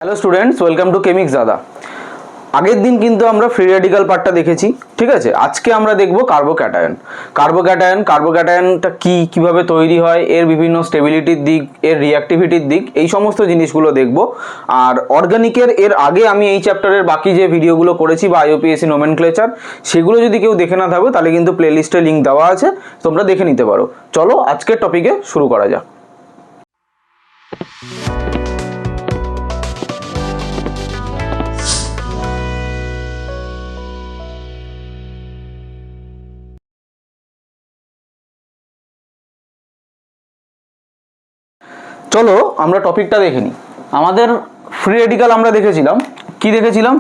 Hello students, welcome to কেমিক্স দাদা। আগের দিন কিন্তু আমরা ফ্রি রেডিক্যাল পার্টটা দেখেছি, ঠিক আছে। আজকে আমরা দেখব কার্বোক্যাটায়ন। কার্বোক্যাটায়নটা কিভাবে তৈরি হয়, এর বিভিন্ন স্টেবিলিটির দিক, এর রিঅ্যাক্টিভিটির দিক, এই সমস্ত জিনিসগুলো দেখব। আর অর্গানিকের এর আগে আমি এই চ্যাপ্টারের বাকি যে ভিডিওগুলো করেছি বা আইইউপিএসসি নোমেনক্লেচার, সেগুলো যদি কেউ দেখে না থাকো তাহলে কিন্তু প্লেলিস্টে লিঙ্ক দেওয়া আছে, তোমরা দেখে নিতে পারো। চলো আজকের টপিকে শুরু করা যাক। চলো আমরা টপিকটা দেখে নিই। আমাদের ফ্রি রেডিক্যাল আমরা দেখেছিলাম,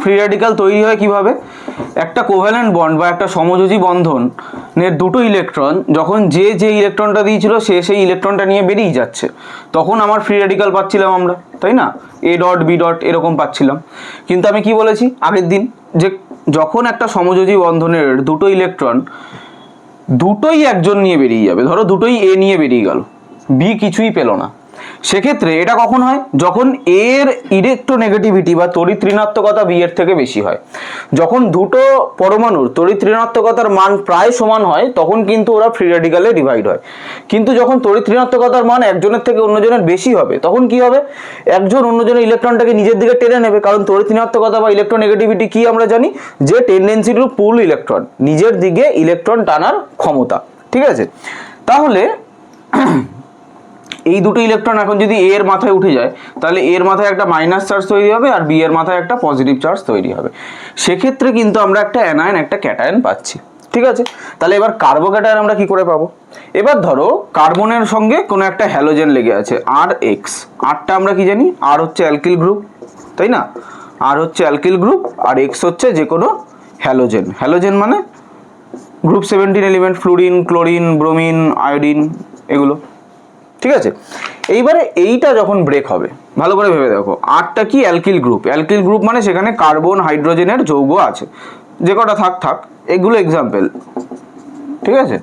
ফ্রি রেডিক্যাল তৈরি হয় কিভাবে। একটা কোভ্যালেন্ট বন্ড বা একটা সমযোজী বন্ধনের দুটো ইলেকট্রন যখন যে ইলেকট্রনটা দিয়েছিল সেই ইলেকট্রনটা নিয়ে বেরিয়ে যাচ্ছে, তখন আমার ফ্রি রেডিক্যাল পাচ্ছিলাম আমরা, তাই না? এ ডট বি ডট এরকম পাচ্ছিলাম। কিন্তু আমি কি বলেছি আগের দিন, যে যখন একটা সমযোজী বন্ধনের দুটো ইলেকট্রন দুটোই একজন নিয়ে বেরিয়ে যাবে, ধরো দুটোই এ নিয়ে বেরিয়ে গেল, বি কিছুই পেল না, সেক্ষেত্রে এটা কখন হয়? যখন এর ইলেকট্রোনেগেটিভিটি বা তড়িৎ ঋণাত্মকতা বি এর থেকে বেশি হয়। যখন দুটো পরমাণুর তড়িৎ ঋণাত্মকতার মান প্রায় সমান হয় তখন কিন্তু ওরা ফ্রি রেডিক্যালে ডিভাইড হয়। কিন্তু যখন তড়িৎ ঋণাত্মকতার মান একজনের থেকে অন্যজনের বেশি হবে তখন কি হবে? একজন অন্যজনের ইলেকট্রনটাকে নিজের দিকে টেনে নেবে, কারণ তড়িৎ ঋণাত্মকতা বা ইলেকট্রোনেগেটিভিটি কি আমরা জানি, যে টেন্ডেন্সি টু পুল ইলেকট্রন, নিজের দিকে ইলেকট্রন টানার ক্ষমতা, ঠিক আছে। তাহলে এই দুটো ইলেকট্রন এখন যদি এ এর মাথায় উঠে যায় তাহলে এর মাথায় একটা মাইনাস চার্জ তৈরি হবে আর বি এর মাথায় একটা পজিটিভ চার্জ তৈরি হবে। সেক্ষেত্রে কিন্তু আমরা একটা অ্যানায়ন একটা ক্যাটায়ন পাচ্ছি, ঠিক আছে। তাহলে এবার কার্বোক্যাটায়ন আমরা কি করে পাবো? এবার ধরো কার্বনের সঙ্গে কোনো একটা হ্যালোজেন লেগে আছে, আর এক্স। আরটা আমরা কি জানি? আর হচ্ছে অ্যালকিল গ্রুপ, তাই না? আর হচ্ছে অ্যালকিল গ্রুপ আর এক্স হচ্ছে যে কোনো হ্যালোজেন। হ্যালোজেন মানে group 17 element, fluorine, chlorine, bromine, iodine, এগুলো, ঠিক আছে। এইবারে এইটা যখন ব্রেক হবে, ভালো করে ভেবে দেখো, আরটা কি? Alkyl group. অ্যালকিল গ্রুপ মানে সেখানে কার্বন হাইড্রোজেনের যৌগ আছে, যে কটা থাক এগুলো এক্সাম্পল, ঠিক আছে।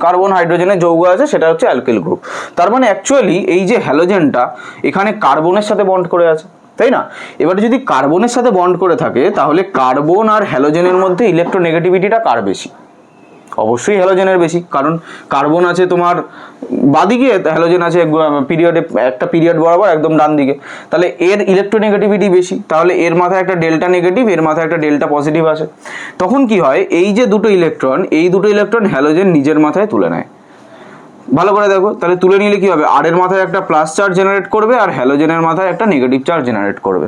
কার্বন হাইড্রোজেনের যৌগ আছে, সেটা হচ্ছে অ্যালকিল গ্রুপ। তার মানে অ্যাকচুয়ালি এই যে হ্যালোজেনটা এখানে কার্বনের সাথে বন্ড করে আছে, তাই না? এবারে যদি কার্বনের সাথে বন্ড করে থাকে তাহলে কার্বন আর হ্যালোজেনের মধ্যে ইলেকট্রোনেগেটিভিটিটা কার বেশি? অবশ্যই হ্যালোজেনের বেশি, কারণ কার্বন আছে তোমার বাদিকে, হ্যালোজেন আছে পিরিয়ডে একটা পিরিয়ড বরাবর একদম ডান দিকে। তাহলে এর ইলেকট্রোনেগেটিভিটি বেশি, তাহলে এর মাথায় একটা ডেল্টা নেগেটিভ, এর মাথায় একটা ডেল্টা পজিটিভ আছে। তখন কি হয়? এই যে দুটো ইলেকট্রন হ্যালোজেন নিজের মাথায় তুলে নেয়। ভালো করে দেখো, তাহলে তুলে নিলে কি হবে? আর এর মাথায় একটা প্লাস চার্জ জেনারেট করবে আর হ্যালোজেনের মাথায় একটা নেগেটিভ চার্জ জেনারেট করবে।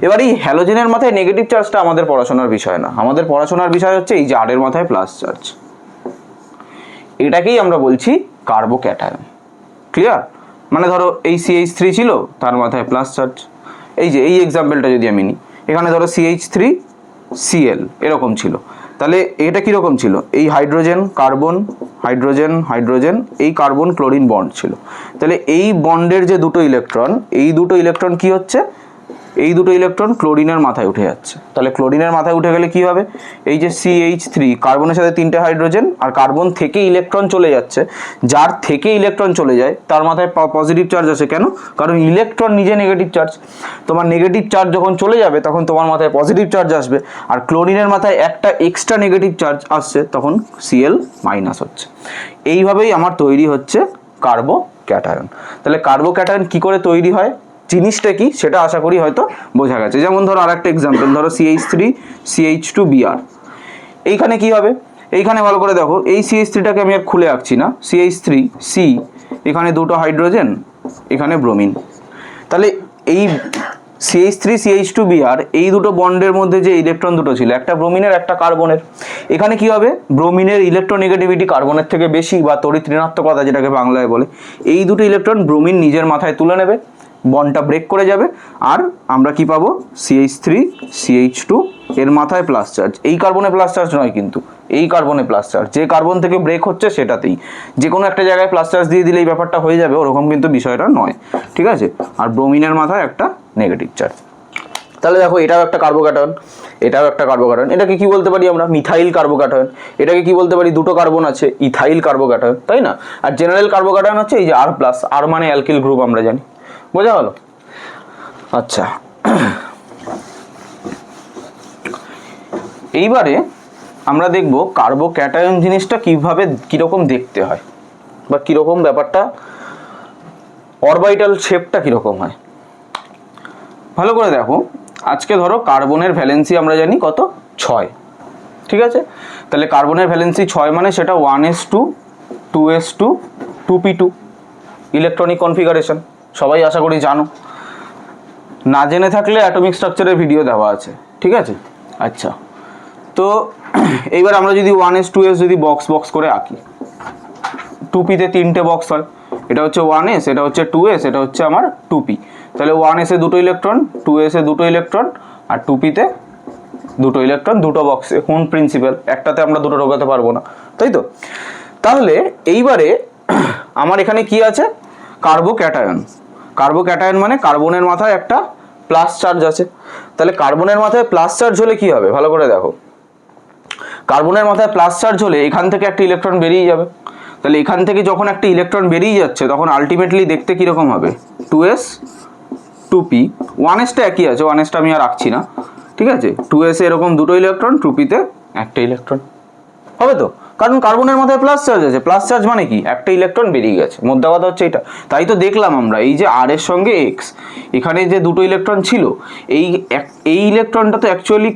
এবার এই হ্যালোজেনের মাথায় নেগেটিভ চার্জটা আমাদের পড়াশোনার বিষয় না, আমাদের পড়াশোনার বিষয় হচ্ছে এই যে আর এর মাথায় প্লাস চার্জ, এটাকেই আমরা বলছি কার্বোক্যাটায়ন। ক্লিয়ার? মানে ধরো এই CH3 ছিল, তার মাথায় প্লাস চার্জ। এই যে এই এক্সাম্পলটা যদি আমি নিই, এখানে ধরো CH3Cl এরকম ছিল, তাহলে এটা কীরকম ছিল? এই হাইড্রোজেন কার্বন, হাইড্রোজেন হাইড্রোজেন, এই কার্বন ক্লোরিন বন্ড ছিল। তাহলে এই বন্ডের যে দুটো ইলেকট্রন কি হচ্ছে? এই দুটো ইলেকট্রন ক্লোরিনের মাথায় উঠে যাচ্ছে। তাহলে ক্লোরিনের মাথায় উঠে গেলে কি হবে? এই যে CH3, কার্বনের সাথে 3টে হাইড্রোজেন, আর কার্বন থেকে ইলেকট্রন চলে যাচ্ছে, যার থেকে ইলেকট্রন চলে যায় তার মাথায় পজিটিভ চার্জ আছে। কেন? কারণ ইলেকট্রন নিজে নেগেটিভ চার্জ। তোমার নেগেটিভ চার্জ যখন চলে যাবে তখন তোমার মাথায় পজিটিভ চার্জ আসবে, আর ক্লোরিনের মাথায় একটা এক্সট্রা নেগেটিভ চার্জ আসছে, তখন Cl মাইনাস হচ্ছে। এইভাবেই আমার তৈরি হচ্ছে কার্বোক্যাটায়ন। তাহলে কার্বোক্যাটায়ন কি করে তৈরি হয়, জিনিসটা কি সেটা আশা করি হয়তো বোঝা গেছে। যেমন ধরো আরেকটা এক্সাম্পল, ধরো CH3CH2Br। এইখানে কি হবে? এইখানে ভালো করে দেখো, এই CH3টাকে আমি আর খুলে আঁকছি না, CH3C, এখানে দুটো হাইড্রোজেন, এখানে ব্রোমিন। তাহলে এই CH3CH2Br এই দুটো বন্ডের মধ্যে যে ইলেকট্রন দুটো ছিল, একটা ব্রোমিনের একটা কার্বনের, এখানে কি হবে? ব্রোমিনের ইলেকট্রোনেগেটিভিটি কার্বনের থেকে বেশি বা তড়িৎ ঋণাত্মকতা যেটাকে বাংলায় বলে, এই দুটো ইলেকট্রন ব্রোমিন নিজের মাথায় তুলে নেবে, বন্ডটা ব্রেক করে যাবে, আর আমরা কি পাবো? CH3CH2, এর মাথায় প্লাস চার্জ। এই কার্বনে প্লাস চার্জ নয়, কিন্তু এই কার্বনে প্লাস চার্জ, যে কার্বন থেকে ব্রেক হচ্ছে সেটাতেই। যে কোনো একটা জায়গায় প্লাস চার্জ দিয়ে দিলে এই ব্যাপারটা হয়ে যাবে, ওরকম কিন্তু বিষয়টা নয়, ঠিক আছে। আর ব্রোমিনের মাথায় একটা নেগেটিভ চার্জ। তাহলে দেখো এটাও একটা কার্বোক্যাটায়ন, এটাও একটা কার্বোক্যাটায়ন। এটাকে কি বলতে পারি আমরা? Methyl carbocation. এটাকে কি বলতে পারি? দুটো কার্বন আছে, ইথাইল কার্বোক্যাটায়ন, তাই না? আর জেনারেল কার্বোক্যাটায়ন হচ্ছে এই যে R+, আর মানে অ্যালকিল গ্রুপ আমরা জানি। বোঝা গেল? আচ্ছা, এইবারে আমরা দেখব কার্বোক্যাটায়ন জিনিসটা কিভাবে কীরকম দেখতে হয় বা কীরকম ব্যাপারটা, অরবিটাল শেপটা কীরকম হয়। ভালো করে দেখো, আজকে ধরো কার্বনের ভ্যালেন্সি আমরা জানি কত, 6, ঠিক আছে। তাহলে কার্বনের ভ্যালেন্সি 6 মানে সেটা 1s2 2s2 2p2 electronic configuration, সবাই আশা করি জানো। না জেনে থাকলে অ্যাটমিক স্ট্রাকচারের ভিডিও দেওয়া আছে, ঠিক আছে। আচ্ছা, তো এইবার আমরা যদি 1s 2s যদি বক্স বক্স করে আঁকি, 2pতে 3টে বক্স হয়, এটা হচ্ছে 1s, এটা হচ্ছে 2s, এটা হচ্ছে আমার 2p। তাহলে 1s এ 2টো ইলেকট্রন, 2s এ 2টো ইলেকট্রন, আর 2pতে 2টো ইলেকট্রন, 2টো বক্সে। হুন প্রিন্সিপাল, একটাতে আমরা 2টো ঢোকাতে পারবো না, তাই তো। তাহলে এইবারে আমার এখানে কি আছে, কার্বোক্যাটায়ন। কার্বোক্যাটায়ন মানে কার্বনের মাথায় একটা প্লাস চার্জ আছে। তাহলে কার্বনের মাথায় প্লাস চার্জ হলে কি হবে, ভালো করে দেখো। কার্বনের মাথায় প্লাস চার্জ হলে এখান থেকে একটা ইলেকট্রন বেরিয়ে যাবে। তাহলে এখান থেকে যখন একটা ইলেকট্রন বেরিয়ে যাচ্ছে তখন আলটিমেটলি দেখতে কীরকম হবে, 2s 2p। 1sটা একই আছে, 1sটা আমি আর রাখছি না, ঠিক আছে। 2s এ এরকম 2টো ইলেকট্রন, 2pতে একটা ইলেকট্রন হবে তো, কারণ কার্বনের মাথায় প্লাস চার্জ আছে। প্লাস চার্জ মানে কি, একটা ইলেকট্রন বেরিয়ে গেছে, মোদ্দা কথা হচ্ছে এটা। তাই তো দেখলাম আমরা এই যে আর এর সঙ্গে এক্স, এখানে যে 2টো ইলেকট্রন ছিল, এই ইলেকট্রনটা তো অ্যাকচুয়ালি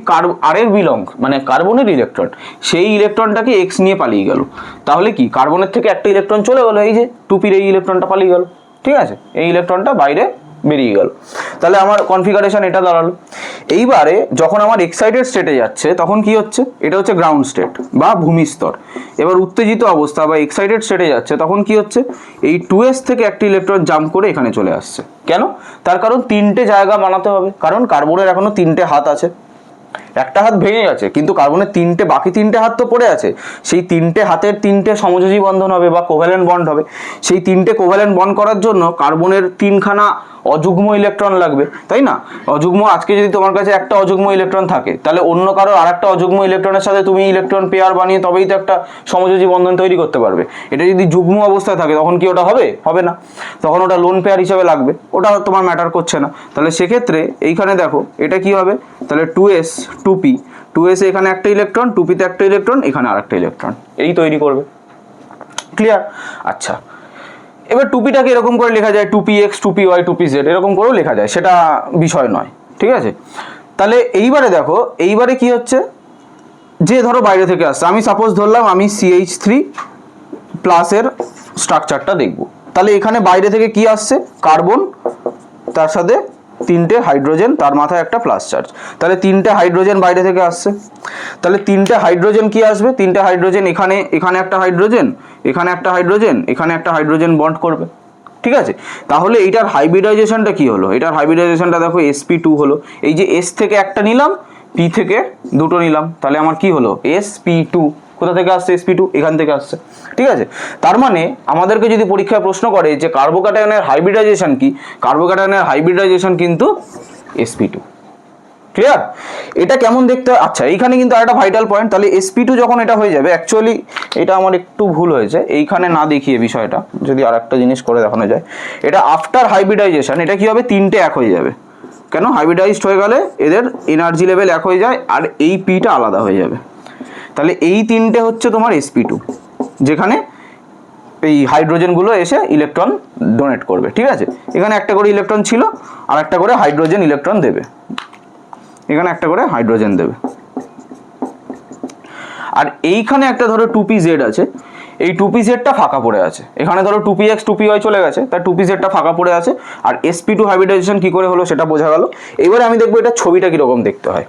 আর এর বিলং, মানে কার্বনের ইলেকট্রন, সেই ইলেকট্রনটাকে এক্স নিয়ে পালিয়ে গেল। তাহলে কি, কার্বনের থেকে একটা ইলেকট্রন চলে গেলো, এই যে 2pর এই ইলেকট্রনটা পালিয়ে গেল, ঠিক আছে, এই ইলেকট্রনটা বাইরে বেরিয়ে গেল। তাহলে আমার কনফিগারেশন এটা দাঁড়ালো। এইবারে যখন আমার এক্সাইটেড স্টেটে যাচ্ছে তখন কি হচ্ছে, এটা হচ্ছে গ্রাউন্ড স্টেট বা ভূমিস্তর। এবার উত্তেজিত অবস্থা বা এক্সাইটেড স্টেটে যাচ্ছে তখন কি হচ্ছে, এই 2s থেকে একটা ইলেকট্রন জাম্প করে এখানে চলে আসছে। কেন, তার কারণ 3টে জায়গা বানাতে হবে, কারণ কার্বনের এখনো 3টে হাত আছে। একটা হাত ভেঙে গেছে কিন্তু কার্বনের বাকি 3টে হাত তো পড়ে আছে। সেই 3টে হাতের 3টে সমযোজী বন্ধন হবে বা কোভ্যালেন্ট বন্ড হবে। সেই 3টে কোভ্যালেন্ট বন্ড করার জন্য কার্বনের 3খানা অযুগ্ম ইলেকট্রন লাগবে, তাই না। অযুগ্ম, আজকে যদি তোমার কাছে একটা অযুগ্ম ইলেকট্রন থাকে তাহলে অন্য কারো আর একটা অযুগ্ম ইলেকট্রনের সাথে তুমি ইলেকট্রন পেয়ার বানিয়ে তবেই তো একটা সমযোজী বন্ধন তৈরি করতে পারবে। এটা যদি যুগ্ম অবস্থায় থাকে তখন কি ওটা হবে, হবে না, তখন ওটা লোন পেয়ার হিসেবে লাগবে, ওটা তোমার ম্যাটার করছে না। তাহলে সেক্ষেত্রে এইখানে দেখো এটা কি হবে, তাহলে 2s 2p, 2s এ এখানে একটা ইলেকট্রন, 2pতে একটা ইলেকট্রন, এখানে আর একটা ইলেকট্রন, এই তৈরি করবে। ক্লিয়ার? আচ্ছা, এবার 2pটাকে এরকম করে লেখা যায় 2px 2py 2pz, এরকম করেও লেখা যায়, সেটা বিষয় নয়, ঠিক আছে। তাহলে এইবারে দেখো, এইবারে কি হচ্ছে, যে ধরো বাইরে থেকে আসছে, আমি সাপোজ ধরলাম আমি CH3 প্লাসের স্ট্রাকচারটা দেখব। তাহলে এখানে বাইরে থেকে কি আসছে, কার্বন, তার সাথে 3টে হাইড্রোজেন, তার মাথায় একটা প্লাস চার্জ। তাহলে 3টে হাইড্রোজেন বাইরে থেকে আসছে। তাহলে 3টে হাইড্রোজেন কি আসবে, 3টে হাইড্রোজেন এখানে একটা হাইড্রোজেন, এখানে একটা হাইড্রোজেন, এখানে একটা হাইড্রোজেন বন্ড করবে, ঠিক আছে। তাহলে এইটার হাইব্রিডাইজেশনটা কি হলো, এটার হাইব্রিডাইজেশনটা দেখো sp2 হলো। এই যে s থেকে একটা নিলাম, p থেকে 2টো নিলাম, তাহলে আমার কি হলো, sp2। কোথা থেকে আসছে sp2, এখান থেকে আসছে, ঠিক আছে। তার মানে আমাদেরকে যদি পরীক্ষায় প্রশ্ন করে যে কার্বোক্যাটায়নের হাইব্রিডাইজেশন কি, কার্বোক্যাটায়নের হাইব্রিডাইজেশন কিন্তু sp2। ক্লিয়ার? এটা কেমন দেখতে, আচ্ছা এইখানে কিন্তু আরেকটা ভাইটাল পয়েন্ট, তাহলে sp2 যখন এটা হয়ে যাবে, অ্যাকচুয়ালি এটা আমার একটু ভুল হয়েছে, এইখানে না দেখিয়ে বিষয়টা যদি আরেকটা জিনিস করে দেখানো যায়, এটা আফটার হাইব্রিডাইজেশন এটা কি হবে, 3টে এক হয়ে যাবে। কেন, হাইব্রিডাইজড হয়ে গেলে এদের এনার্জি লেভেল এক হয়ে যায় আর এই পিটা আলাদা হয়ে যাবে। তাহলে এই 3টে হচ্ছে তোমার sp2, যেখানে এই হাইড্রোজেনগুলো এসে ইলেকট্রন ডোনেট করবে, ঠিক আছে। এখানে একটা করে ইলেকট্রন ছিল, আর একটা করে হাইড্রোজেন ইলেকট্রন দেবে, এখানে একটা করে হাইড্রোজেন দেবে। আর এইখানে একটা ধরো 2pz আছে, এই 2pzটা ফাঁকা পড়ে আছে। এখানে ধরো 2px 2py চলে গেছে, তার 2pzটা ফাঁকা পড়ে আছে। আর sp2 হাইব্রিডাইজেশন কি করে হলো সেটা বোঝা গেল। এবারে আমি দেখবো এটা ছবিটা কিরকম দেখতে হয়,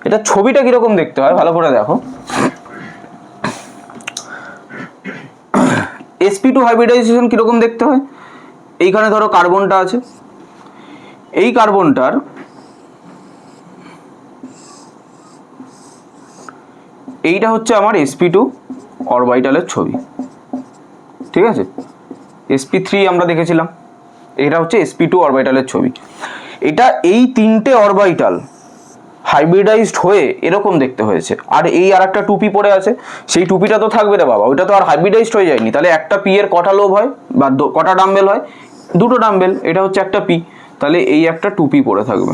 এটা ছবিটা কিরকম দেখতে হয় ভালো করে দেখো। sp2 হাইব্রিডাইজেশন কিরকম দেখতে হয়, এইখানে ধরো কার্বনটা আছে, এই কার্বনটার এইটা হচ্ছে আমার sp2 অরবিটালের ছবি, ঠিক আছে। sp3 আমরা দেখেছিলাম, এটা হচ্ছে sp2 অরবিটালের ছবি। এটা এই 3টে অরবিটাল হাইব্রিডাইজড হয়ে এরকম দেখতে হয়েছে। আর এই আর একটা 2p পড়ে আছে, সেই 2pটা তো থাকবে রে বাবা, ওইটা তো আর হাইব্রিডাইজড হয়ে যায়নি। তাহলে একটা p এর কটা লোব হয় বা কটা ডাম্বেল হয়, 2টো ডাম্বেল, এটা হচ্ছে একটা p, তাহলে এই একটা 2p পড়ে থাকবে,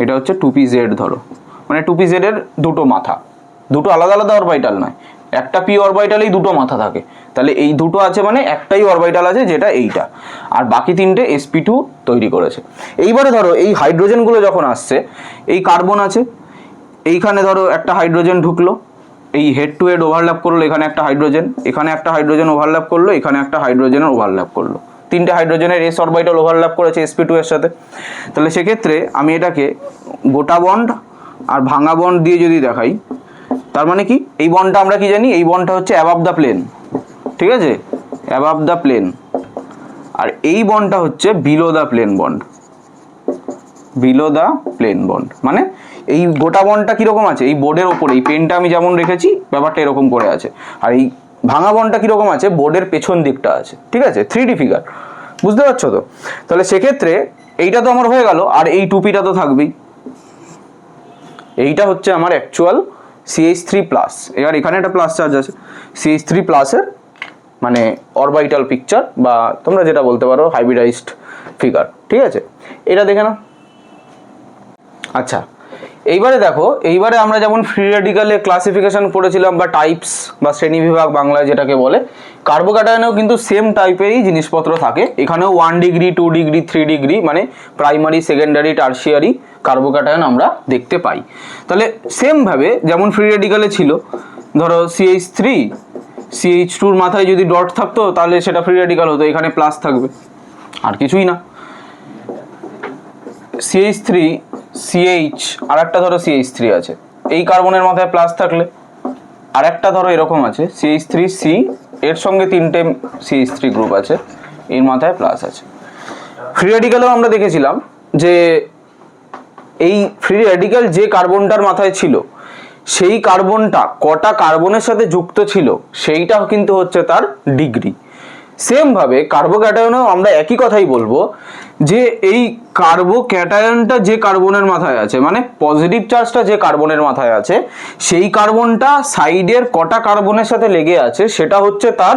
এটা হচ্ছে 2pz ধরো, মানে 2pz এর দুটো মাথা, দুটো আলাদা আলাদা অরবিটাল নয়, একটা p অরবিটালেই দুটো মাথা থাকে, তাহলে এই দুটো আছে মানে একটাই অরবিটাল আছে যেটা এইটা, আর বাকি তিনটে sp2 তৈরি করেছে। এইবারে ধরো এই হাইড্রোজেনগুলো যখন আসছে, এই কার্বন আছে, এইখানে ধরো একটা হাইড্রোজেন ঢুকলো, এই হেড টু হেড ওভারল্যাপ করলো, এখানে একটা হাইড্রোজেন, এখানে একটা হাইড্রোজেন ওভারল্যাপ করলো, এখানে একটা হাইড্রোজেনের ওভারল্যাপ করলো, তিনটে হাইড্রোজেনের s অরবিটাল ওভারল্যাপ করেছে sp2 এর সাথে। তাহলে সেক্ষেত্রে আমি এটাকে গোটা বন্ড আর ভাঙা বন্ড দিয়ে যদি দেখাই, তার মানে কি এই বন্ডটা আমরা কি জানি, এই বন্ডটা হচ্ছে অ্যাবাভ দ্য প্লেন, ঠিক আছে, অ্যাবাভ দ্য প্লেন, আর এই বন্ডটা হচ্ছে below the plane bond, below the plane bond. মানে এই গোটা বন্ডটা কীরকম আছে, এই বোর্ডের ওপরে এই পেনটা আমি যেমন রেখেছি ব্যাপারটা এরকম করে আছে, আর এই ভাঙা বন্ডটা কীরকম আছে, বোর্ডের পেছন দিকটা আছে, ঠিক আছে, 3D ফিগার, বুঝতে পারছো তো? তাহলে সেক্ষেত্রে এইটা তো আমার হয়ে গেল, আর এই টুপিটা তো থাকবেই, এইটা হচ্ছে আমার অ্যাকচুয়াল CH3+, এবার এখানে একটা প্লাস চার্জ আছে, CH3+-এর মানে অরবিটাল পিকচার, বা তোমরা যেটা বলতে পারো হাইব্রিডাইজড ফিগার, ঠিক আছে, এটা দেখে নাও। আচ্ছা, এইবারে দেখো, এইবারে আমরা যেমন ফ্রি রেডিক্যালে ক্লাসিফিকেশন পড়েছিলাম বা টাইপস বা শ্রেণীবিভাগ বাংলায় যেটাকে বলে, কার্বোক্যাটায়নেও কিন্তু সেম টাইপেরই জিনিসপত্র থাকে। এখানেও 1 ডিগ্রি 2 ডিগ্রি 3 ডিগ্রি মানে প্রাইমারি, সেকেন্ডারি, টারশিয়ারি কার্বোক্যাটায়ন আমরা দেখতে পাই। তাহলে সেমভাবে যেমন ফ্রি রেডিক্যালে ছিল, ধরো CH3 CH2-র মাথায় যদি ডট থাকতো তাহলে সেটা ফ্রি রেডিক্যাল হতো, এখানে প্লাস থাকবে, আর কিছুই না। CH3 CH আর একটা ধরো CH3 আছে, এই কার্বনের মাথায় প্লাস থাকলে, আর একটা ধরো এরকম আছে CH3C, এর সঙ্গে তিনটে CH3 গ্রুপ আছে, এর মাথায় প্লাস আছে। ফ্রি রেডিক্যালেও আমরা দেখেছিলাম যে এই ফ্রি রেডিক্যাল যে কার্বনটার মাথায় ছিল, সেই কার্বনটা কটা কার্বনের সাথে যুক্ত ছিল সেইটা কিন্তু হচ্ছে তার ডিগ্রি। সেমভাবে কার্বোক্যাটায়নেও আমরা একই কথাই বলবো যে এই কার্বোক্যাটায়নটা যে কার্বনের মাথায় আছে, মানে পজিটিভ চার্জটা যে কার্বনের মাথায় আছে, সেই কার্বনটা সাইডের কটা কার্বনের সাথে লেগে আছে সেটা হচ্ছে তার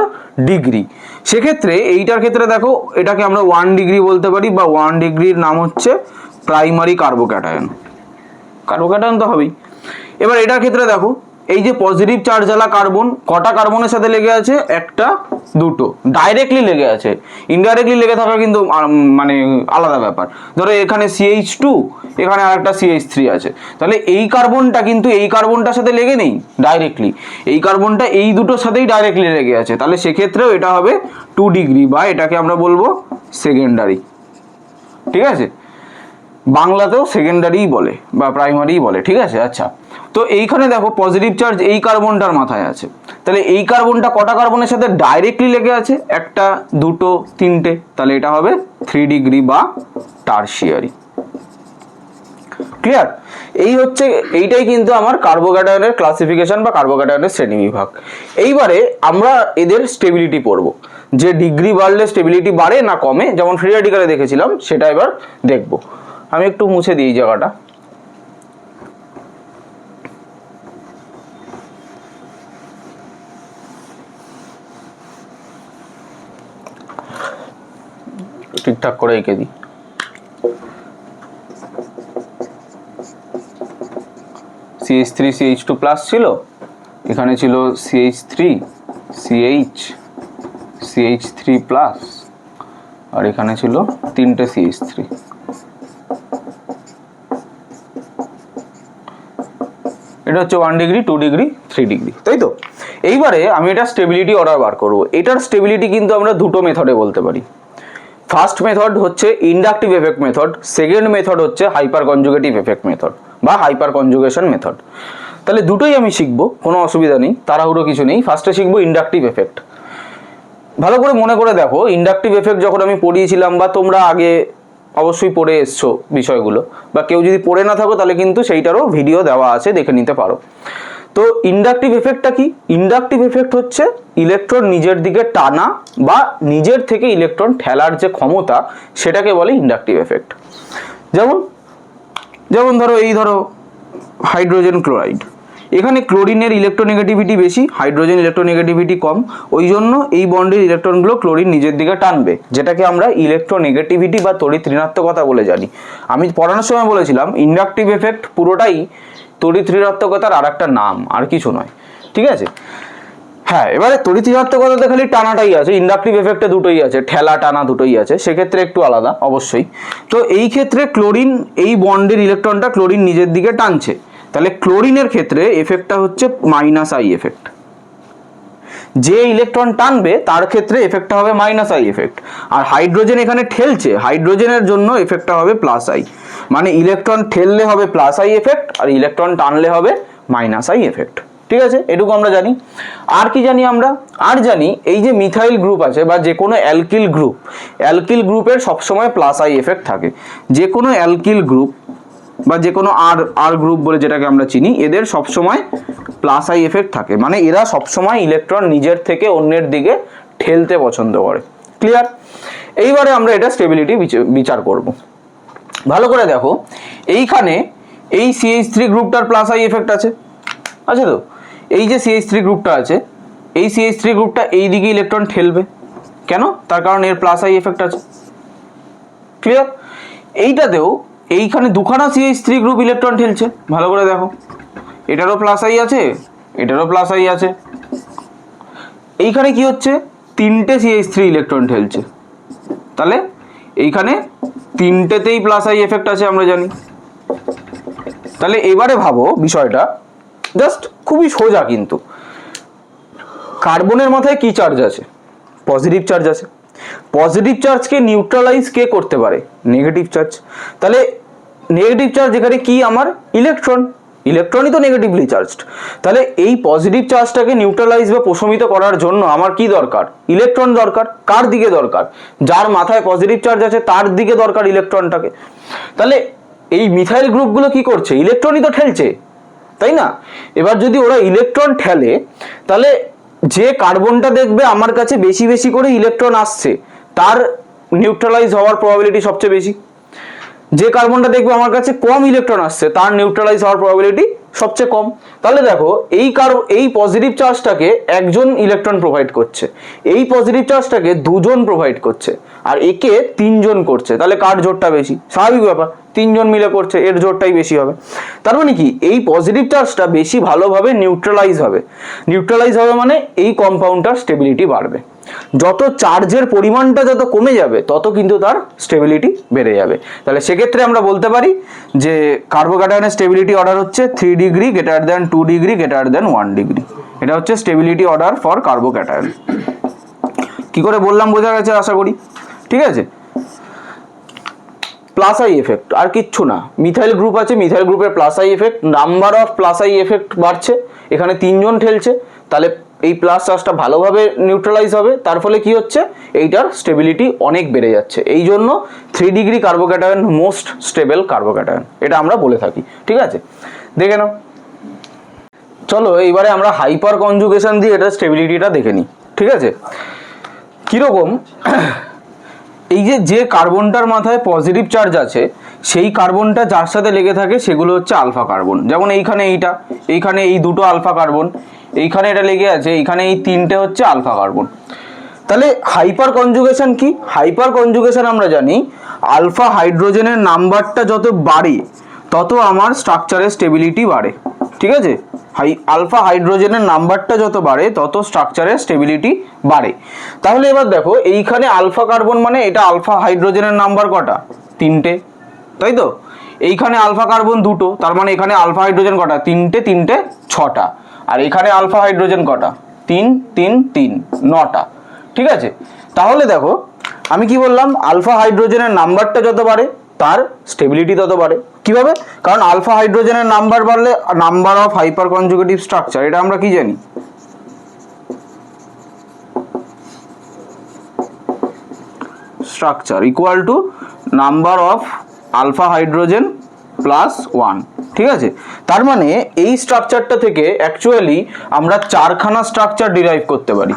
ডিগ্রি। সেক্ষেত্রে এইটার ক্ষেত্রে দেখো, এটাকে আমরা 1 ডিগ্রি বলতে পারি, বা 1 ডিগ্রির নাম হচ্ছে প্রাইমারি কার্বোক্যাটায়ন, কার্বোক্যাটায়ন তো হবেই। এবার এটার ক্ষেত্রে দেখো, এই যে পজিটিভ চার্জওয়ালা কার্বন কটা কার্বনের সাথে লেগে আছে, একটা দুটো ডাইরেক্টলি লেগে আছে, ইনডাইরেক্টলি লেগে থাকা কিন্তু মানে আলাদা ব্যাপার। ধরো এখানে CH2, এখানে আরেকটা CH3 আছে, তাহলে এই কার্বনটা কিন্তু এই কার্বনটার সাথে লেগে নেই ডাইরেক্টলি, এই কার্বনটা এই দুটোর সাথেই ডাইরেক্টলি লেগে আছে, তাহলে সেক্ষেত্রেও এটা হবে 2 ডিগ্রি, বা এটাকে আমরা বলবো সেকেন্ডারি, ঠিক আছে, বাংলাতেও সেকেন্ডারি বলে বা প্রাইমারি বলে, ঠিক আছে। আচ্ছা, তো এইখানে দেখো পজিটিভ চার্জ এই কার্বনটার মাথায় আছে, তাহলে এই কার্বনটা কটা কার্বনের সাথে ডাইরেক্টলি লেগে আছে, একটা দুটো তিনটে, তাহলে এটা হবে 3 ডিগ্রি বা টারশিয়ারি। ক্লিয়ার? এই হচ্ছে, এইটাই কিন্তু আমার কার্বোক্যাটায়নের ক্লাসিফিকেশন বা কার্বোক্যাটায়নের শ্রেণীবিভাগ। এইবারে আমরা এদের স্টেবিলিটি পড়বো, যে ডিগ্রি বাড়লে স্টেবিলিটি বাড়ে না কমে, যেমন ফ্রি রেডিক্যালে দেখেছিলাম সেটা এবার দেখবো। আমি একটু মুছে দিই জায়গাটা। ঠিকঠাক করে এঁকে দিই। CH3 CH2 প্লাস ছিল, এখানে ছিল CH3 CH CH3 প্লাস, আর এখানে ছিল তিনটে CH3। এটা হচ্ছে 1 ডিগ্রি 2 ডিগ্রি 3 ডিগ্রি, তাই তো? এইবারে আমি এটা স্টেবিলিটি অর্ডার বার করবো। এটার স্টেবিলিটি কিন্তু আমরা দুটো মেথডে বলতে পারি। ফার্স্ট মেথড হচ্ছে inductive effect method, second method হচ্ছে হাইপার কনজুগেটিভ এফেক্ট মেথড বা হাইপার কনজুগেশন মেথড। তাহলে দুটোই আমি শিখবো, কোনো অসুবিধা নেই, তাড়াহুড়ো কিছু নেই। ফার্স্টে শিখবো ইন্ডাকটিভ এফেক্ট। ভালো করে মনে করে দেখো, ইন্ডাকটিভ এফেক্ট যখন আমি পড়িয়েছিলাম, বা তোমরা আগে অবশ্যই পড়ে এসছো বিষয়গুলো, বা কেউ যদি পড়ে না থাকো তাহলে কিন্তু সেইটারও ভিডিও দেওয়া আছে, দেখে নিতে পারো। তো ইন্ডাকটিভ এফেক্টটা কি? ইন্ডাকটিভ এফেক্ট হচ্ছে ইলেকট্রন নিজের দিকে টানা বা নিজের থেকে ইলেকট্রন ঠেলার যে ক্ষমতা, সেটাকে বলে ইন্ডাকটিভ এফেক্ট। যেমন ধরো এই ধরো হাইড্রোজেন ক্লোরাইড, এখানে ক্লোরিনের ইলেকট্রোনেগেটিভিটি বেশি, হাইড্রোজেন ইলেকট্রোনেগেটিভিটি কম, ওই জন্য এই বন্ডের ইলেকট্রনগুলো ক্লোরিন নিজের দিকে টানবে, যেটাকে আমরা ইলেকট্রোনেগেটিভিটি বা তড়িৎ ঋণাত্মকতা বলে জানি। আমি পড়ানোর সময় বলেছিলাম ইন্ডাকটিভ এফেক্ট পুরোটাই তড়িৎ ঋণাত্মকতার আর একটা নাম, আর কিছু নয়, ঠিক আছে। হ্যাঁ, এবারে তড়িৎ ঋণাত্মকতাতে খালি টানাটাই আছে, ইন্ডাকটিভ এফেক্টে দুটোই আছে, ঠেলা টানা দুটোই আছে, সেক্ষেত্রে একটু আলাদা অবশ্যই। তো এই ক্ষেত্রে ক্লোরিন, এই বন্ডের ইলেকট্রনটা ক্লোরিন নিজের দিকে টানছে, তাহলে ক্লোরিনের ক্ষেত্রে এফেক্টটা হচ্ছে মাইনাস আই এফেক্ট। যে ইলেকট্রন টানবে তার ক্ষেত্রে এফেক্টটা হবে মাইনাস আই এফেক্ট, আর হাইড্রোজেন এখানে ঠেলছে, হাইড্রোজেনের জন্য এফেক্টটা হবে প্লাস আই। মানে ইলেকট্রন ঠেললে হবে প্লাস আই এফেক্ট, আর ইলেকট্রন টানলে হবে মাইনাস আই এফেক্ট, ঠিক আছে। এটুকু আমরা জানি। আর কি জানি আমরা? আর জানি এই যে মিথাইল গ্রুপ আছে বা যে কোনো অ্যালকিল গ্রুপ, অ্যালকিল গ্রুপের সবসময় প্লাস আই এফেক্ট থাকে। যে কোনো অ্যালকিল গ্রুপ বা যে কোনো আর গ্রুপ বলে যেটাকে আমরা চিনি, এদের সবসময় প্লাস আই এফেক্ট থাকে, মানে এরা সবসময় ইলেকট্রন নিজের থেকে অন্যের দিকে ঠেলতে পছন্দ করে। ক্লিয়ার? এইবারে আমরা এটা স্টেবিলিটি বিচার করব। ভালো করে দেখো, এইখানে এই CH3 গ্রুপটার প্লাস আই এফেক্ট আছে তো। এই যে CH3 গ্রুপটা আছে, এই CH3 গ্রুপটা এই দিকে ইলেকট্রন ঠেলবে কেন? তার কারণ এর প্লাস আই এফেক্ট আছে। ক্লিয়ার? এইটাতেও এইখানে দুখানা CH3 গ্রুপ ইলেকট্রন ঠেলছে, ভালো করে দেখো, এটারও প্লাস আই আছে, এটারও প্লাস আই আছে। এইখানে কি হচ্ছে? তিনটে CH3 ইলেকট্রন ঠেলছে, তাহলে এইখানে তিনটেতেই প্লাস আই এফেক্ট আছে, আমরা জানি। তাহলে এবারে ভাবো বিষয়টা, জাস্ট খুবই সোজা, কিন্তু কার্বনের মাথায় কি চার্জ আছে? পজিটিভ চার্জ আছে। পজিটিভ চার্জকে নিউট্রালাইজ কে করতে পারে? Negative charge. তাহলে নেগেটিভ চার্জ এখানে কি? আমার ইলেকট্রন, ইলেকট্রনই তো নেগেটিভলি চার্জড। তাহলে এই পজিটিভ চার্জটাকে নিউট্রালাইজ বা প্রশমিত করার জন্য আমার কি দরকার? ইলেকট্রন দরকার। কার দিকে দরকার? যার মাথায় পজিটিভ চার্জ আছে তার দিকে দরকার ইলেকট্রনটাকে। তাহলে এই মিথাইল গ্রুপগুলো কি করছে? ইলেকট্রনই তো ঠেলছে, তাই না? এবার যদি ওরা ইলেকট্রন ঠেলে, তাহলে যে কার্বনটা দেখবে আমার কাছে বেশি বেশি করে ইলেকট্রন আসছে, তার নিউট্রালাইজ হওয়ার প্রবাবিলিটি সবচেয়ে বেশি। যে কার্বনটা দেখবে আমার কাছে কম ইলেকট্রন আসছে, তার নিউট্রালাইজ হওয়ার প্রবাবিলিটি সবচেয়ে কম। তাহলে দেখো, এই পজিটিভ চার্জটাকে একজন ইলেকট্রন প্রোভাইড করছে, এই পজিটিভ চার্জটাকে দুজন প্রোভাইড করছে, আর একে তিনজন করছে। তাহলে কার জোরটা বেশি? স্বাভাবিক ব্যাপার, তিনজন মিলে করছে, এর জোরটাই বেশি হবে। তার মানে কি? এই পজিটিভ চার্জটা বেশি ভালোভাবে নিউট্রালাইজ হবে। নিউট্রালাইজ হবে মানে এই কম্পাউন্ডটার স্টেবিলিটি বাড়বে। যত চার্জের পরিমাণটা যত কমে যাবে, তত কিন্তু তার স্টেবিলিটি বেড়ে যাবে। তাহলে সেক্ষেত্রে আমরা বলতে পারি যে কার্বোক্যাটায়নের স্টেবিলিটি অর্ডার হচ্ছে 3 degree greater than 2 degree greater than 1 degree. এটা হচ্ছে স্টেবিলিটি অর্ডার ফর কার্বোক্যাটায়ন। কি করে বললাম বোঝা গেছে আশা করি, ঠিক আছে। প্লাস আই এফেক্ট, আর কিচ্ছু না। মিথাইল গ্রুপ আছে, মিথাইল গ্রুপের plus I effect, number of plus I effect বাড়ছে, এখানে তিনজন ঠেলছে, তাহলে এই প্লাস চার্জটা ভালোভাবে নিউট্রালাইজ হবে, তার ফলে কি হচ্ছে? এইটার স্টেবিলিটি অনেক বেড়ে যাচ্ছে। এই জন্য 3 degree carbocation most stable carbocation, এটা আমরা বলে থাকি, ঠিক আছে। দেখে নাও। চলো এইবারে আমরা হাইপার কনজুগেশন দিয়ে এটার স্টেবিলিটিটা দেখে নিই, ঠিক আছে। কিরকম? এই যে কার্বনটার মাথায় পজিটিভ চার্জ আছে, সেই কার্বনটা যার সাথে লেগে থাকে সেগুলো হচ্ছে আলফা কার্বন। যেমন এইখানে এইখানে এই দুটো আলফা কার্বন, এইখানে এটা লেগে আছে, এইখানে এই তিনটে হচ্ছে আলফা কার্বন। তাহলে হাইপার কনজুগেশন কি? হাইপার কনজুগেশন আমরা জানি আলফা হাইড্রোজেনের নাম্বারটা যত বাড়ে তত আমার স্ট্রাকচারের স্টেবিলিটি বাড়ে, ঠিক আছে। আলফা হাইড্রোজেনের নাম্বারটা যত বাড়ে তত স্ট্রাকচারের স্টেবিলিটি বাড়ে। তাহলে এবার দেখো, এইখানে আলফা কার্বন মানে এটা আলফা হাইড্রোজেনের নাম্বার কটা? 3টে, তাই তো। এইখানে আলফা কার্বন 2টো, তার মানে এখানে আলফা হাইড্রোজেন কটা? 3টে 6টা। আর এখানে আলফা হাইড্রোজেন কটা? 3 3 3 9টা, ঠিক আছে। তাহলে দেখো, আমি কি বললাম? আলফা হাইড্রোজেনের নাম্বারটা যত বাড়ে তার স্টেবিলিটি তত বাড়ে। কিভাবে? কারণ আলফা হাইড্রোজেনের নাম্বার বাড়লে number of hyper conjugative structure, এটা আমরা কি জানি? Structure equal to number of alpha hydrogen plus 1, ঠিক আছে। তার মানে এই স্ট্রাকচারটা থেকে অ্যাকচুয়ালি আমরা 4খানা স্ট্রাকচার ডিরাইভ করতে পারি।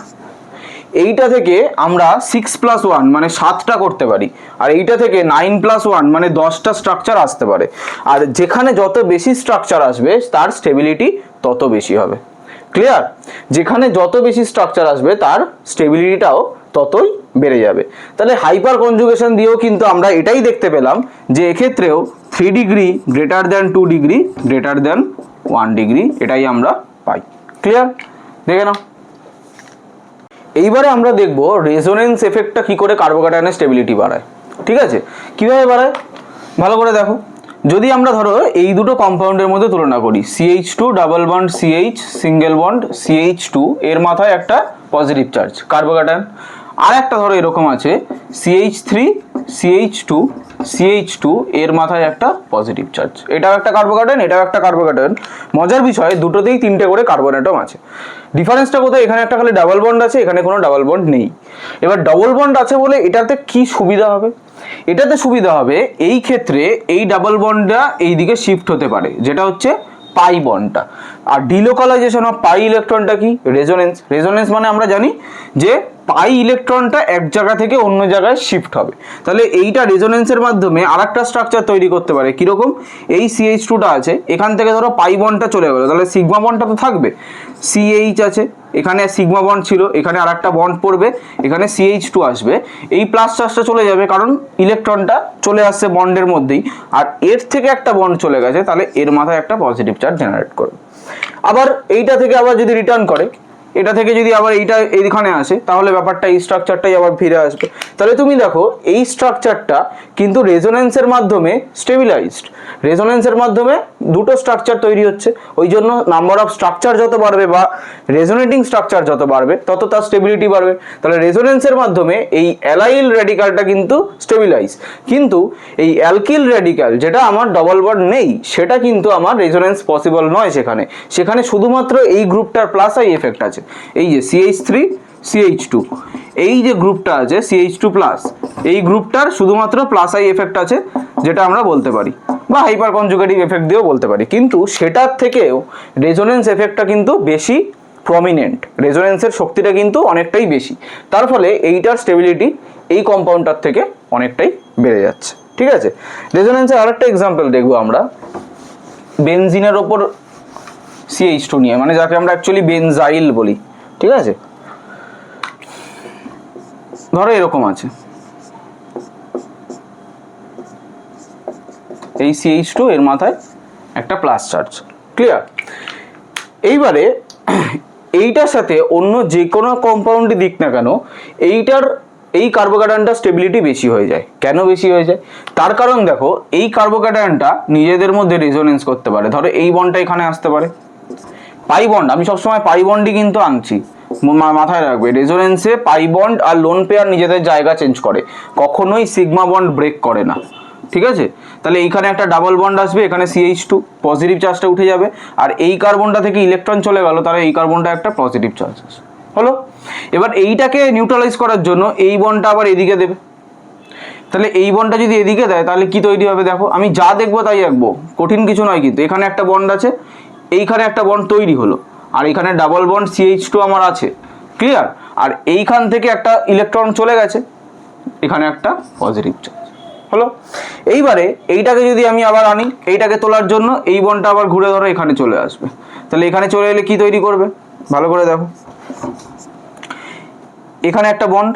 এইটা থেকে আমরা 6+1 মানে 7টা করতে পারি, আর এইটা থেকে 9+1 মানে 10টা স্ট্রাকচার আসতে পারে। আর যেখানে যত বেশি স্ট্রাকচার আসবে তার স্টেবিলিটি তত বেশি হবে। ক্লিয়ার? যেখানে যত বেশি স্ট্রাকচার আসবে তার স্টেবিলিটিটাও ততই বেড়ে যাবে। তাহলে হাইপার কনজুগেশন দিয়েও কিন্তু আমরা এটাই দেখতে পেলাম যে এক্ষেত্রেও 3 degree greater than 2 degree greater than 1 degree এটাই আমরা পাই। ক্লিয়ার? দেখে নাও। এইবারে আমরা দেখব রেজোনেন্স এফেক্টটা কি করে কার্বোক্যাটায়নের স্টেবিলিটি বাড়ায়। ঠিক আছে, কিভাবে বাড়ায় ভালো করে দেখো। যদি আমরা ধরো এই দুটো কম্পাউন্ডের মধ্যে তুলনা করি, CH2 double bond CH single bond CH2 এর মাথায় একটা পজিটিভ চার্জ কার্বোক্যাটায়ন, আর একটা ধরো এরকম আছে CH3 CH2 CH2 এর মাথায় একটা পজিটিভ চার্জ, এটাও একটা কার্বোক্যাটায়ন এটাও একটা কার্বোক্যাটায়ন। মজার বিষয় দুটোতেই 3টে করে কার্বন অ্যাটম আছে। ডিফারেন্সটা কোথায়? এখানে একটা খালি ডাবল বন্ড আছে, এখানে কোনো ডাবল বন্ড নেই। এবার ডাবল বন্ড আছে বলে এটাতে কি সুবিধা হবে? এটাতে সুবিধা হবে এই ক্ষেত্রে এই ডাবল বন্ডটা এই দিকে শিফট হতে পারে, যেটা হচ্ছে পাই বন্ডটা। আর ডিলোকালাইজেশন অফ পাই ইলেকট্রনটা কি? রেজোনেন্স। রেজোনেন্স মানে আমরা জানি যে পাই ইলেকট্রনটা এক জায়গা থেকে অন্য জায়গায় শিফট হবে। তাহলে এইটা রেজোনেন্সের মাধ্যমে আরেকটা স্ট্রাকচার তৈরি করতে পারে। কিরকম? এই CH2টা আছে, এখান থেকে ধরো পাই বন্ডটা চলে গেল, তাহলে সিগমা বন্ডটা তো থাকবে। CH আছে, এখানে সিগমা বন্ড ছিল, এখানে আরেকটা বন্ড পড়বে, এখানে CH2 আসবে, এই প্লাস চার্জটা চলে যাবে কারণ ইলেকট্রনটা চলে আসছে বন্ডের মধ্যেই, আর এর থেকে একটা বন্ড চলে গেছে, তাহলে এর মাথায় একটা পজিটিভ চার্জ জেনারেট করবে। আবার এইটা থেকে আবার যদি রিটার্ন করে, এটা থেকে যদি আবার এইটা এইখানে আসে, তাহলে ব্যাপারটা এই স্ট্রাকচারটাই আবার ফিরে আসবে। তাহলে তুমি দেখো এই স্ট্রাকচারটা কিন্তু রেজোনেন্সের মাধ্যমে স্টেবিলাইজড। রেজোনেন্সের মাধ্যমে দুটো স্ট্রাকচার তৈরি হচ্ছে, ওই জন্য নাম্বার অফ স্ট্রাকচার যত বাড়বে বা রেজোনেটিং স্ট্রাকচার যত বাড়বে তত তার স্টেবিলিটি বাড়বে। তাহলে রেজোনেন্সের মাধ্যমে এই অ্যালাইল রেডিক্যালটা কিন্তু স্টেবিলাইজ, কিন্তু এই অ্যালকিল রেডিক্যাল যেটা আমার ডবল বন্ড নেই সেটা কিন্তু আমার রেজোনেন্স পসিবল নয়। সেখানে শুধুমাত্র এই গ্রুপটার প্লাস আই এফেক্ট আছে। এই যে CH3 CH2 এই যে গ্রুপটা আছে CH2 প্লাস, এই গ্রুপটার শুধুমাত্র প্লাস আই এফেক্ট আছে, যেটা আমরা বলতে পারি বা হাইপার কনজুগেটিভ এফেক্ট দিয়েও বলতে পারি, কিন্তু সেটার থেকেও রেজোনেন্স এফেক্টটা কিন্তু বেশি প্রমিনেন্ট, রেজোনেন্সের শক্তিটা কিন্তু অনেকটাই বেশি। তার ফলে এইটার স্টেবিলিটি এই কম্পাউন্ডটার থেকে অনেকটাই বেড়ে যাচ্ছে। ঠিক আছে, রেজোনেন্সের আরেকটা এক্সাম্পল দেখবো আমরা বেনজিনের ওপর CH2 নিয়ে, মানে যাকে আমরা অ্যাকচুয়ালি বেনজাইল বলি। ঠিক আছে, ধরো এরকম আছে এই CH2 এর মাথায় একটা প্লাস চার্জ। ক্লিয়ার? এইবারে এইটার সাথে অন্য যে কোনো কম্পাউন্ডই দিক না কেন, এইটার এই কার্বোক্যাটায়নটা স্টেবিলিটি বেশি হয়ে যায়। কেন বেশি হয়ে যায়? তার কারণ দেখো এই কার্বোক্যাটায়নটা নিজেদের মধ্যে রেজোনেন্স করতে পারে। ধরো এই বন্ডটা এখানে আসতে পারে, পাই বন্ড, আমি সবসময় পাই বন্ডই কিন্তু আনছি, মাথায় রাখবে। রেজোনেন্সে পাই বন্ড আর লোন পেয়ার নিজেদের জায়গা চেঞ্জ করে, কখনোই সিগমা বন্ড ব্রেক করে না। ঠিক আছে, তাহলে এইখানে একটা ডাবল বন্ড আসবে, এখানে CH2 পজিটিভ চার্জটা উঠে যাবে, আর এই কার্বনটা থেকে ইলেকট্রন চলে গেল, তাহলে এই কার্বনটা একটা পজিটিভ চার্জ আসবে। হলো, এবার এইটাকে নিউট্রালাইজ করার জন্য এই বন্ডটা আবার এদিকে দেবে। তাহলে এই বন্ডটা যদি এদিকে দেয় তাহলে কি তৈরি হবে? দেখো আমি যা দেখবো তাই আঁকবো, কঠিন কিছু নয় কিন্তু। এখানে একটা বন্ড আছে, এইখানে একটা বন্ড তৈরি হলো, আর এখানে ডাবল বন্ড CH2 আমার আছে। ক্লিয়ার? আর এইখান থেকে একটা ইলেকট্রন চলে গেছে, এখানে একটা পজিটিভ চার্জ হলো। এইবারে এইটাকে যদি আমি আবার আনি, এইটাকে তোলার জন্য এই বন্ডটা আবার ঘুরে ধরো এখানে চলে আসবে। তাহলে এখানে চলে এলে কি তৈরি করবে? ভালো করে দেখো, এখানে একটা বন্ড,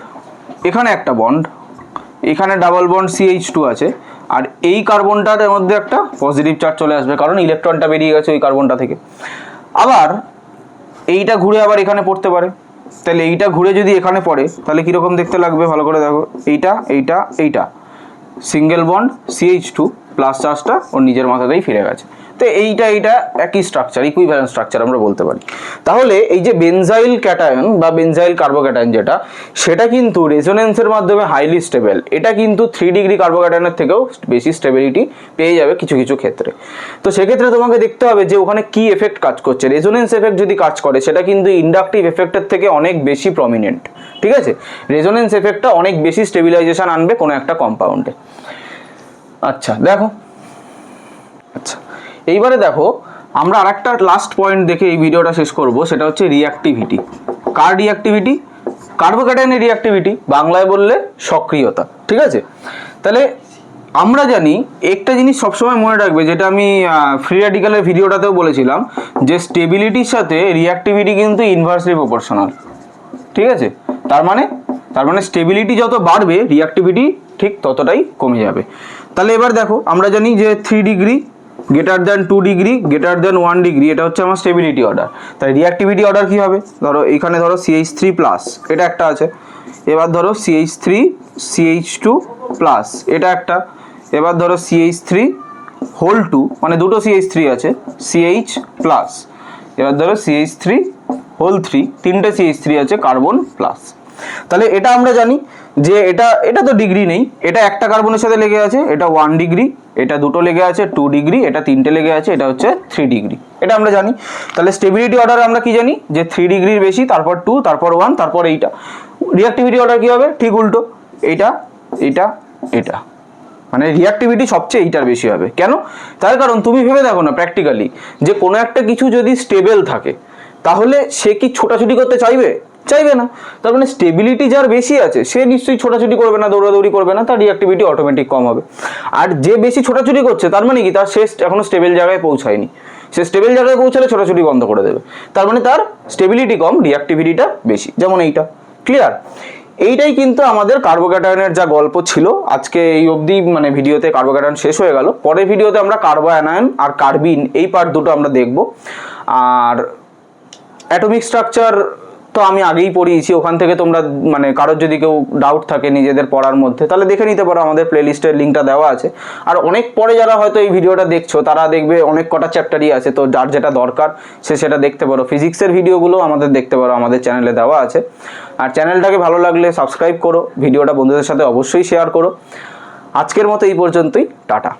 এখানে একটা বন্ড, এখানে ডাবল বন্ড CH2 আছে, আর এই কার্বনটার মধ্যে একটা পজিটিভ চার্জ চলে আসবে কারণ ইলেকট্রনটা বেরিয়ে গেছে ওই কার্বনটা থেকে। আবার এইটা ঘুরে আবার এখানে পড়তে পারে, তাহলে এইটা ঘুরে যদি এখানে পড়ে তাহলে কীরকম দেখতে লাগবে? ভালো করে দেখো, এইটা এইটা এইটা সিঙ্গেল বন্ড CH2 প্লাস চার্জটা ওর নিজের মাথাতেই ফিরে গেছে। তো এইটা একই স্ট্রাকচার, ইকুইভ্যালেন্ট স্ট্রাকচার আমরা বলতে পারি। তাহলে এই যে বেনজাইল ক্যাটায়ন বা বেনজাইল কার্বোক্যাটায়ন যেটা, সেটা কিন্তু রেজোনেন্সের মাধ্যমে হাইলি স্টেবল। এটা কিন্তু 3 ডিগ্রি কার্বোক্যাটায়নের থেকেও বেশি স্টেবিলিটি পেয়ে যাবে কিছু কিছু ক্ষেত্রে। তো সেক্ষেত্রে তোমাকে দেখতে হবে যে ওখানে কি এফেক্ট কাজ করছে। রেজোনেন্স এফেক্ট যদি কাজ করে সেটা কিন্তু ইন্ডাকটিভ এফেক্টের থেকে অনেক বেশি প্রমিনেন্ট। ঠিক আছে, রেজোনেন্স এফেক্টটা অনেক বেশি স্টেবিলাইজেশন আনবে কোনো একটা কম্পাউন্ডে। আচ্ছা দেখো, আচ্ছা এইবারে দেখো আমরা আরেকটা লাস্ট পয়েন্ট দেখে এই ভিডিওটা শেষ করব, সেটা হচ্ছে রিঅ্যাক্টিভিটি। কার রিঅ্যাক্টিভিটি? কার্বোক্যাটায়নের রিঅ্যাক্টিভিটি, বাংলায় বললে সক্রিয়তা। ঠিক আছে, তাহলে আমরা জানি একটা জিনিস সবসময় মনে রাখবে, যেটা আমি ফ্রি র্যাডিক্যালের ভিডিওটাতেও বলেছিলাম, যে স্টেবিলিটির সাথে রিঅ্যাক্টিভিটি কিন্তু ইনভার্সলি প্রপোর্শনাল। ঠিক আছে, তার মানে তার মানে স্টেবিলিটি যত বাড়বে রিঅ্যাক্টিভিটি ঠিক ততটাই কমে যাবে। তাহলে এবার দেখো আমরা জানি যে 3 degree greater than 2 degree greater than 1 degree এটা হচ্ছে আমার স্টেবিলিটি অর্ডার। তাই রিঅ্যাক্টিভিটি অর্ডার কী হবে, ধরো এইখানে ধরো CH3 প্লাস এটা একটা আছে, এবার ধরো CH3 CH2 প্লাস এটা একটা, এবার ধরো CH3 হোল 2 মানে দুটো CH3 আছে CH প্লাস, এবার ধরো CH3 হোল 3 তিনটে CH3 আছে কার্বন প্লাস। তাহলে এটা আমরা জানি যে এটা তো ডিগ্রি নেই, এটা একটা কার্বনের সাথে লেগে আছে, এটা 1 ডিগ্রি, এটা দুটো লেগে আছে 2 ডিগ্রি, এটা তিনটে লেগে আছে, এটা হচ্ছে 3 ডিগ্রি, এটা আমরা জানি। তাহলে স্টেবিলিটি অর্ডার আমরা কি জানি যে 3 ডিগ্রির বেশি, তারপর 2, তারপর 1, তারপর এইটা। রিঅ্যাক্টিভিটি অর্ডার কি হবে, ঠিক উল্টো, এটা এটা এটা, মানে রিঅ্যাক্টিভিটি সবচেয়ে এইটার বেশি হবে। কেন? তার কারণ তুমি ভেবে দেখো না প্র্যাকটিক্যালি যে কোনো একটা কিছু যদি স্টেবল থাকে তাহলে সে কি ছোটাছুটি করতে চাইবে? চাইবে না। তার মানে স্টেবিলিটি যার বেশি আছে সে নিশ্চয়ই ছোটাছুটি করবে না, দৌড়াদৌড়ি করবে না, তার রিঅ্যাক্টিভিটি অটোমেটিক কম হবে। আর যে বেশি ছোটাছুটি করছে তার মানে কি তার সে এখনো স্টেবল জায়গায় পৌঁছায়নি, সে স্টেবল জায়গায় পৌঁছালে ছোটাছুটি বন্ধ করে দেবে, তার মানে তার স্টেবিলিটি কম, রিঅ্যাক্টিভিটিটা বেশি, যেমন এইটা। ক্লিয়ার? এইটাই কিন্তু আমাদের কার্বোক্যাটায়নের যা গল্প ছিল আজকে এই অবধি, মানে ভিডিওতে কার্বোক্যাটায়ন শেষ হয়ে গেল। পরের ভিডিওতে আমরা কার্বো অ্যানায়ন আর কার্বিন এই পার্ট দুটো আমরা দেখব। আর অ্যাটমিক স্ট্রাকচার তো আমি আগেই পড়িয়েছি, ওখান থেকে তোমরা মানে কারোর যদি কেউ ডাউট থাকে নিজেদের পড়ার মধ্যে তাহলে দেখে নিতে পারো, আমাদের প্লেলিস্টের লিঙ্কটা দেওয়া আছে। আর অনেক পরে যারা হয়তো এই ভিডিওটা দেখছো তারা দেখবে অনেক কটা চ্যাপ্টারই আছে, তো যার যেটা দরকার সে সেটা দেখতে পারো। ফিজিক্সের ভিডিওগুলো আমাদের দেখতে পারো, আমাদের চ্যানেলে দেওয়া আছে। আর চ্যানেলটাকে ভালো লাগলে সাবস্ক্রাইব করো, ভিডিওটা বন্ধুদের সাথে অবশ্যই শেয়ার করো। আজকের মতো এই পর্যন্তই, টাটা।